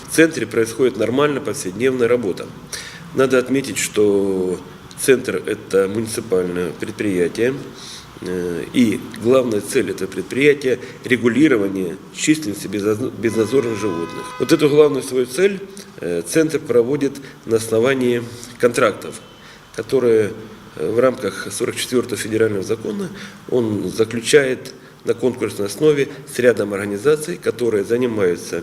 В центре происходит нормальная повседневная работа. Надо отметить, что центр – это муниципальное предприятие, и главная цель этого предприятия – регулирование численности безнадзорных животных. Вот эту главную свою цель центр проводит на основании контрактов, которые в рамках 44-го федерального закона он заключает на конкурсной основе с рядом организаций, которые занимаются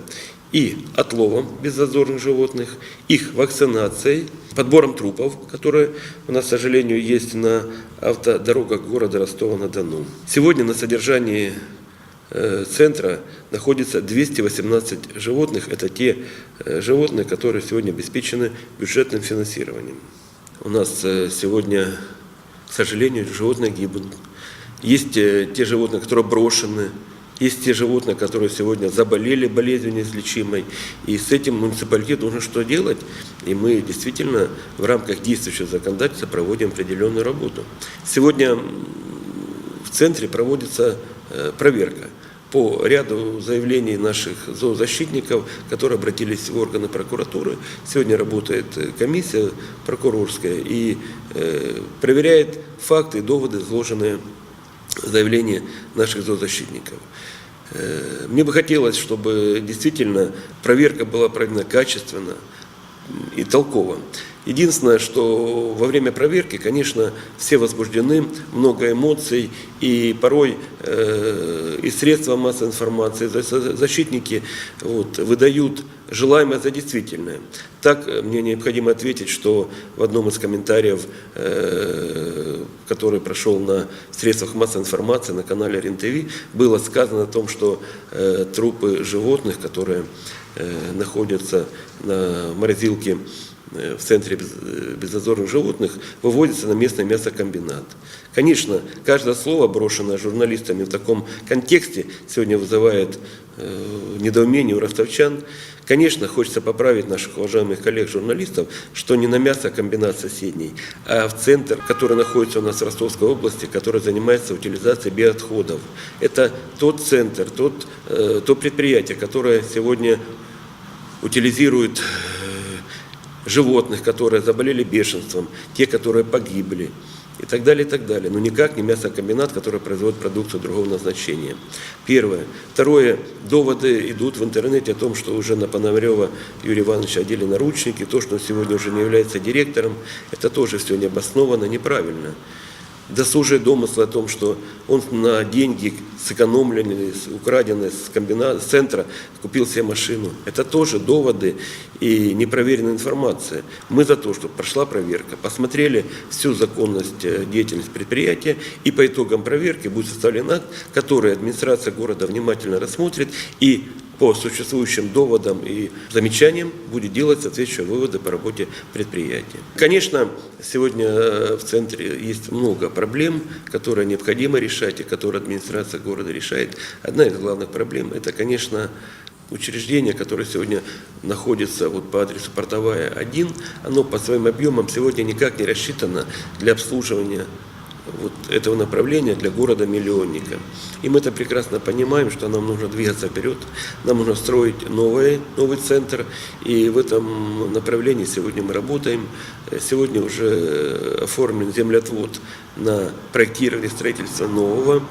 и отловом безнадзорных животных, их вакцинацией, подбором трупов, которые у нас, к сожалению, есть на автодорогах города Ростова-на-Дону. Сегодня на содержании центра находится 218 животных. Это те животные, которые сегодня обеспечены бюджетным финансированием. У нас сегодня, к сожалению, животные гибнут. Есть те животные, которые брошены. Есть те животные, которые сегодня заболели болезнью неизлечимой, и с этим муниципалитет должен что делать. И мы действительно в рамках действующего законодательства проводим определенную работу. Сегодня в центре проводится проверка по ряду заявлений наших зоозащитников, которые обратились в органы прокуратуры. Сегодня работает комиссия прокурорская и проверяет факты и доводы, изложенные в заявлении наших зоозащитников. Мне бы хотелось, чтобы действительно проверка была проведена качественно и толково. Единственное, что во время проверки, конечно, все возбуждены, много эмоций, и порой и средства массовой информации, защитники выдают желаемое за действительное. Так мне необходимо ответить, что в одном из комментариев, который прошел на средствах массовой информации на канале РЕН-ТВ, было сказано о том, что трупы животных, которые находятся на морозилке в центре безнадзорных животных, выводится на местный мясокомбинат. Конечно, каждое слово, брошенное журналистами в таком контексте, сегодня вызывает недоумение у ростовчан. Конечно, хочется поправить наших уважаемых коллег-журналистов, что не на мясокомбинат соседний, а в центр, который находится у нас в Ростовской области, который занимается утилизацией биоотходов. Это тот центр, то предприятие, которое сегодня утилизирует животных, которые заболели бешенством, те, которые погибли, и так далее, и так далее. Но никак не мясокомбинат, который производит продукцию другого назначения. Первое. Второе. Доводы идут в интернете о том, что уже на Пономарева Юрия Ивановича одели наручники, то, что он сегодня уже не является директором, это тоже все необоснованно, неправильно. Досужие домыслы о том, что он на деньги сэкономленные, украденные с центра, купил себе машину. Это тоже доводы и непроверенная информация. Мы за то, чтобы прошла проверка, посмотрели всю законность деятельности предприятия, и по итогам проверки будет составлен акт, который администрация города внимательно рассмотрит и по существующим доводам и замечаниям будет делать соответствующие выводы по работе предприятия. Конечно, сегодня в центре есть много проблем, которые необходимо решать и которые администрация города решает. Одна из главных проблем – это, конечно, учреждение, которое сегодня находится по адресу Портовая 1, оно по своим объемам сегодня никак не рассчитано для обслуживания этого направления для города-миллионника. И мы это прекрасно понимаем, что нам нужно двигаться вперед, нам нужно строить новый центр, и в этом направлении сегодня мы работаем. Сегодня уже оформлен землеотвод на проектирование строительства нового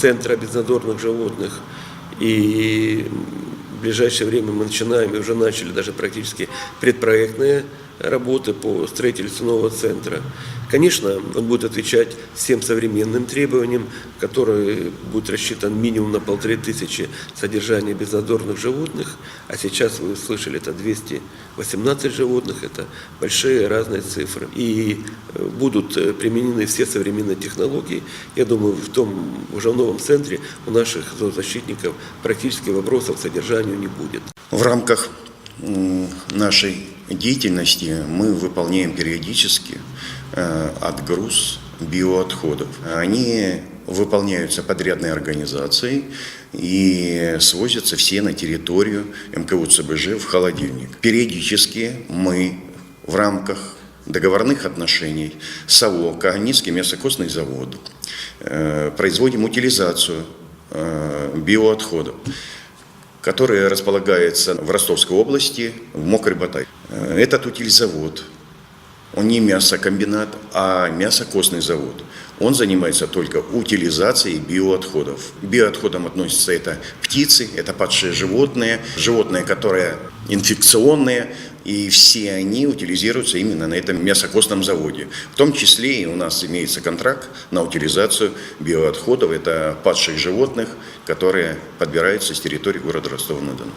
центра безнадзорных животных, и в ближайшее время мы начинаем, и уже начали даже практически предпроектные работы по строительству нового центра. Конечно, он будет отвечать всем современным требованиям, которые будут рассчитан минимум на 1500 содержания безнадзорных животных, а сейчас вы слышали, это 218 животных, это большие разные цифры. И будут применены все современные технологии. Я думаю, уже в новом центре у наших зоозащитников практически вопросов к содержанию не будет. В рамках нашей деятельности мы выполняем периодически отгруз биоотходов. Они выполняются подрядной организацией и свозятся все на территорию МКУ ЦБЖ в холодильник. Периодически мы в рамках договорных отношений с АО «Каганинский мясокостный завод» производим утилизацию биоотходов. который располагается в Ростовской области, в Мокрый Батай. Этот утильзавод, он не мясокомбинат, а мясокостный завод. Он занимается только утилизацией биоотходов. К биоотходам относятся это птицы, это падшие животные, животные, которые инфекционные, и все они утилизируются именно на этом мясокостном заводе. В том числе и у нас имеется контракт на утилизацию биоотходов, это падших животных, которые подбираются с территории города Ростова-на-Дону.